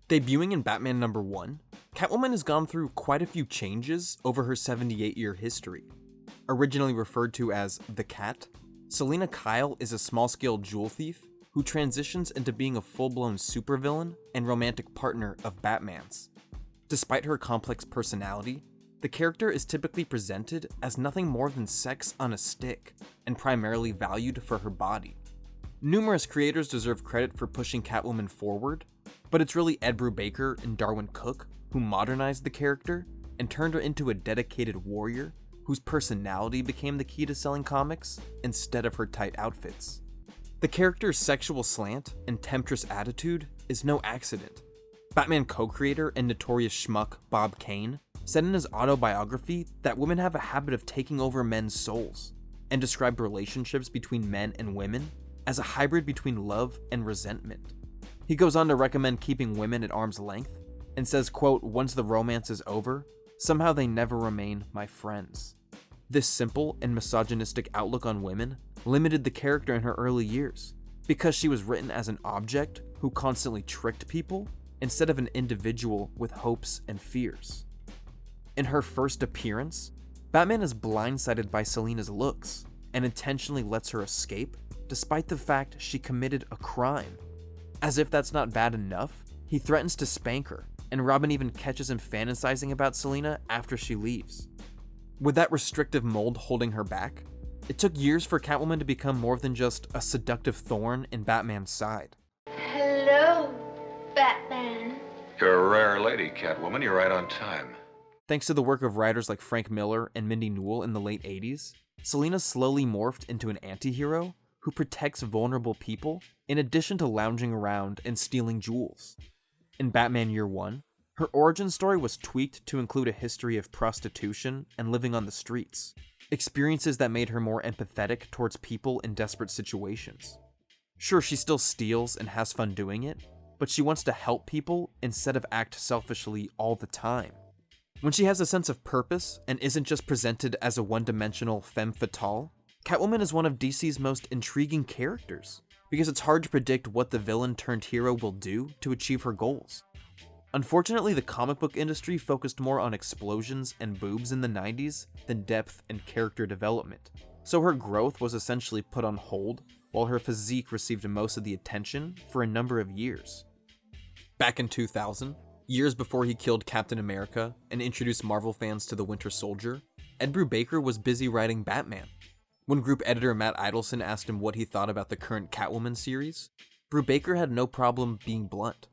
Debuting in Batman number 1, Catwoman has gone through quite a few changes over her 78-year history. Originally referred to as the Cat, Selina Kyle is a small-scale jewel thief who transitions into being a full-blown supervillain and romantic partner of Batman's. Despite her complex personality, the character is typically presented as nothing more than sex on a stick, and primarily valued for her body. Numerous creators deserve credit for pushing Catwoman forward, but it's really Ed Brubaker and Darwyn Cooke who modernized the character and turned her into a dedicated warrior whose personality became the key to selling comics instead of her tight outfits. The character's sexual slant and temptress attitude is no accident. Batman co-creator and notorious schmuck Bob Kane said in his autobiography that women have a habit of taking over men's souls, and described relationships between men and women as a hybrid between love and resentment. He goes on to recommend keeping women at arm's length, and says, quote, "Once the romance is over, somehow they never remain my friends." This simple and misogynistic outlook on women limited the character in her early years, because she was written as an object who constantly tricked people instead of an individual with hopes and fears. In her first appearance, Batman is blindsided by Selina's looks and intentionally lets her escape despite the fact she committed a crime. As if that's not bad enough, he threatens to spank her, and Robin even catches him fantasizing about Selina after she leaves. With that restrictive mold holding her back, it took years for Catwoman to become more than just a seductive thorn in Batman's side. Hello, Batman. You're a rare lady, Catwoman. You're right on time. Thanks to the work of writers like Frank Miller and Mindy Newell in the late 80s, Selina slowly morphed into an anti-hero who protects vulnerable people in addition to lounging around and stealing jewels. In Batman Year 1, her origin story was tweaked to include a history of prostitution and living on the streets, experiences that made her more empathetic towards people in desperate situations. Sure, she still steals and has fun doing it, but she wants to help people instead of act selfishly all the time. When she has a sense of purpose and isn't just presented as a one-dimensional femme fatale, Catwoman is one of DC's most intriguing characters, because it's hard to predict what the villain turned hero will do to achieve her goals. Unfortunately, the comic book industry focused more on explosions and boobs in the 90s than depth and character development, so her growth was essentially put on hold while her physique received most of the attention for a number of years. Back in 2000, years before he killed Captain America and introduced Marvel fans to the Winter Soldier, Ed Brubaker was busy writing Batman. When group editor Matt Idelson asked him what he thought about the current Catwoman series, Brubaker had no problem being blunt.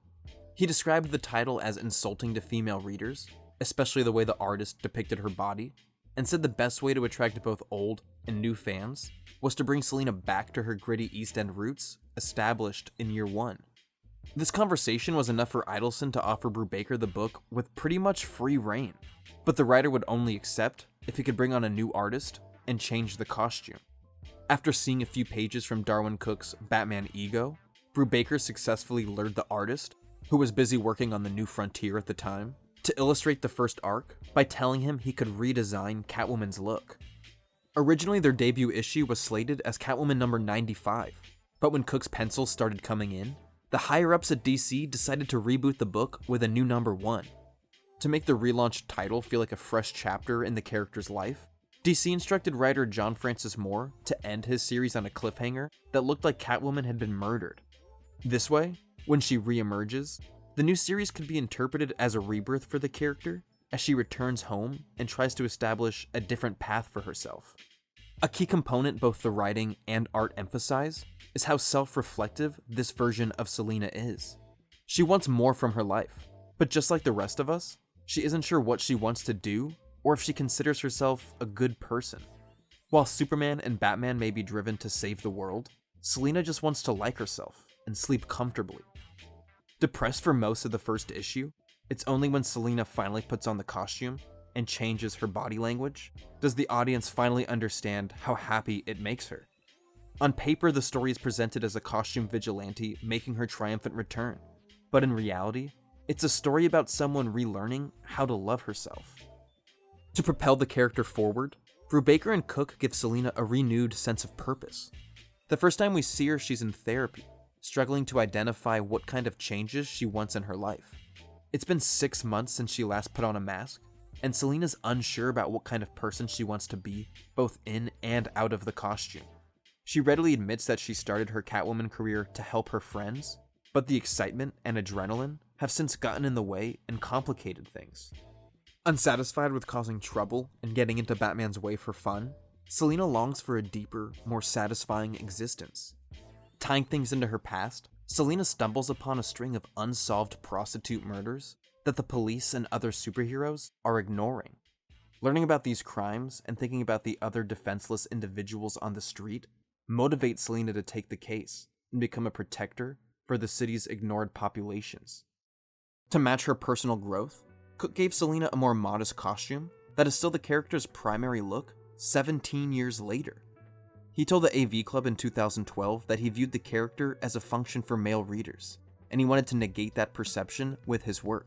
He described the title as insulting to female readers, especially the way the artist depicted her body, and said the best way to attract both old and new fans was to bring Selina back to her gritty East End roots established in Year 1. This conversation was enough for Idelson to offer Brubaker the book with pretty much free reign, but the writer would only accept if he could bring on a new artist and change the costume. After seeing a few pages from Darwyn Cooke's Batman Ego, Brubaker successfully lured the artist, who was busy working on the New Frontier at the time, to illustrate the first arc by telling him he could redesign Catwoman's look. Originally, their debut issue was slated as Catwoman number 95, but when Cooke's pencils started coming in, the higher-ups at DC decided to reboot the book with a new number 1. To make the relaunched title feel like a fresh chapter in the character's life, DC instructed writer John Francis Moore to end his series on a cliffhanger that looked like Catwoman had been murdered. This way, when she re-emerges, the new series could be interpreted as a rebirth for the character as she returns home and tries to establish a different path for herself. A key component both the writing and art emphasize is how self-reflective this version of Selina is. She wants more from her life, but just like the rest of us, she isn't sure what she wants to do or if she considers herself a good person. While Superman and Batman may be driven to save the world, Selina just wants to like herself and sleep comfortably. Depressed for most of the first issue, it's only when Selina finally puts on the costume and changes her body language does the audience finally understand how happy it makes her. On paper, the story is presented as a costume vigilante making her triumphant return, but in reality, it's a story about someone relearning how to love herself. To propel the character forward, Brubaker and Cooke give Selina a renewed sense of purpose. The first time we see her, she's in therapy, struggling to identify what kind of changes she wants in her life. It's been 6 months since she last put on a mask, and Selina's unsure about what kind of person she wants to be, both in and out of the costume. She readily admits that she started her Catwoman career to help her friends, but the excitement and adrenaline have since gotten in the way and complicated things. Unsatisfied with causing trouble and getting into Batman's way for fun, Selina longs for a deeper, more satisfying existence. Tying things into her past, Selina stumbles upon a string of unsolved prostitute murders that the police and other superheroes are ignoring. Learning about these crimes and thinking about the other defenseless individuals on the street motivates Selina to take the case and become a protector for the city's ignored populations. To match her personal growth, Cooke gave Selina a more modest costume that is still the character's primary look 17 years later. He told the AV Club in 2012 that he viewed the character as a function for male readers, and he wanted to negate that perception with his work.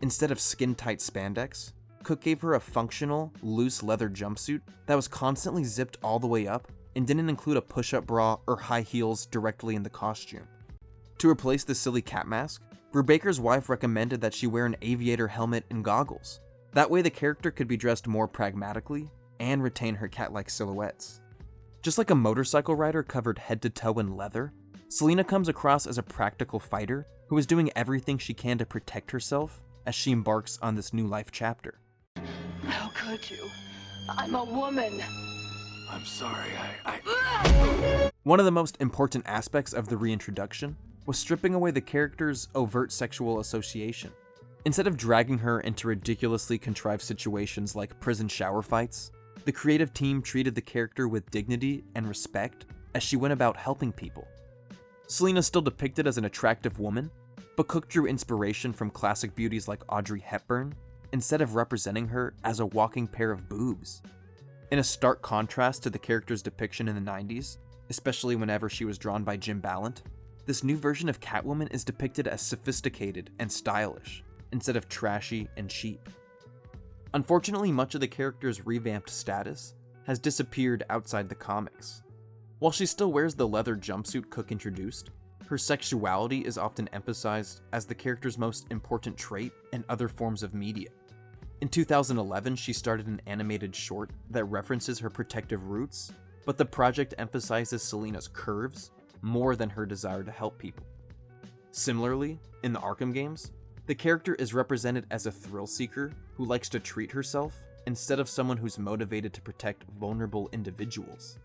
Instead of skin-tight spandex, Cooke gave her a functional, loose leather jumpsuit that was constantly zipped all the way up and didn't include a push-up bra or high heels directly in the costume. To replace the silly cat mask, Brubaker's wife recommended that she wear an aviator helmet and goggles. That way the character could be dressed more pragmatically and retain her cat-like silhouettes. Just like a motorcycle rider covered head to toe in leather, Selina comes across as a practical fighter who is doing everything she can to protect herself as she embarks on this new life chapter. How could you? I'm a woman. I'm sorry, One of the most important aspects of the reintroduction was stripping away the character's overt sexual association. Instead of dragging her into ridiculously contrived situations like prison shower fights, the creative team treated the character with dignity and respect as she went about helping people. Selina's still depicted as an attractive woman, but Cooke drew inspiration from classic beauties like Audrey Hepburn, instead of representing her as a walking pair of boobs. In a stark contrast to the character's depiction in the 90s, especially whenever she was drawn by Jim Ballant, this new version of Catwoman is depicted as sophisticated and stylish, instead of trashy and cheap. Unfortunately, much of the character's revamped status has disappeared outside the comics. While she still wears the leather jumpsuit Cooke introduced, her sexuality is often emphasized as the character's most important trait in other forms of media. In 2011, she started an animated short that references her protective roots, but the project emphasizes Selina's curves more than her desire to help people. Similarly, in the Arkham games, the character is represented as a thrill seeker who likes to treat herself instead of someone who's motivated to protect vulnerable individuals.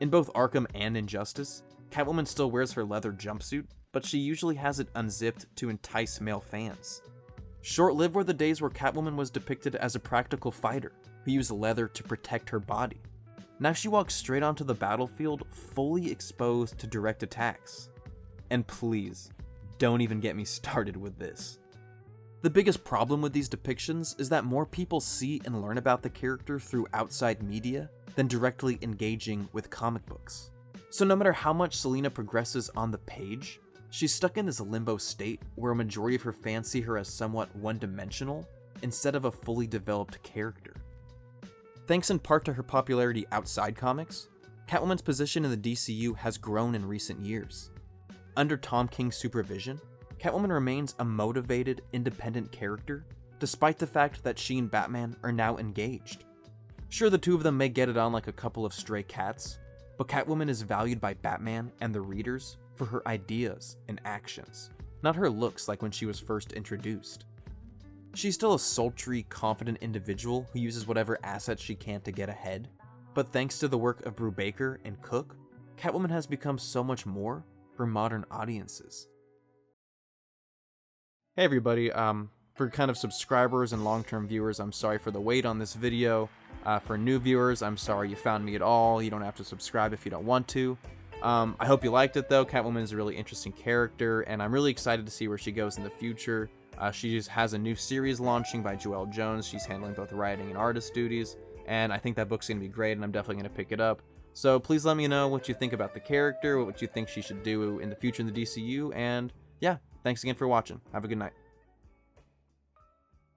In both Arkham and Injustice, Catwoman still wears her leather jumpsuit, but she usually has it unzipped to entice male fans. Short-lived were the days where Catwoman was depicted as a practical fighter who used leather to protect her body. Now she walks straight onto the battlefield fully exposed to direct attacks. And please, don't even get me started with this. The biggest problem with these depictions is that more people see and learn about the character through outside media than directly engaging with comic books. So no matter how much Selina progresses on the page, she's stuck in this limbo state where a majority of her fans see her as somewhat one-dimensional instead of a fully developed character. Thanks in part to her popularity outside comics, Catwoman's position in the DCU has grown in recent years. Under Tom King's supervision, Catwoman remains a motivated, independent character, despite the fact that she and Batman are now engaged. Sure, the two of them may get it on like a couple of stray cats, but Catwoman is valued by Batman and the readers for her ideas and actions, not her looks like when she was first introduced. She's still a sultry, confident individual who uses whatever assets she can to get ahead, but thanks to the work of Brubaker and Cooke, Catwoman has become so much more for modern audiences. Hey everybody, for kind of subscribers and long-term viewers, I'm sorry for the wait on this video. For new viewers, I'm sorry you found me at all. You don't have to subscribe if you don't want to. I hope you liked it though. Catwoman is a really interesting character, and I'm really excited to see where she goes in the future. She just has a new series launching by Joelle Jones. She's handling both writing and artist duties, and I think that book's going to be great, and I'm definitely going to pick it up. So please let me know what you think about the character, what you think she should do in the future in the DCU, and yeah, thanks again for watching. Have a good night.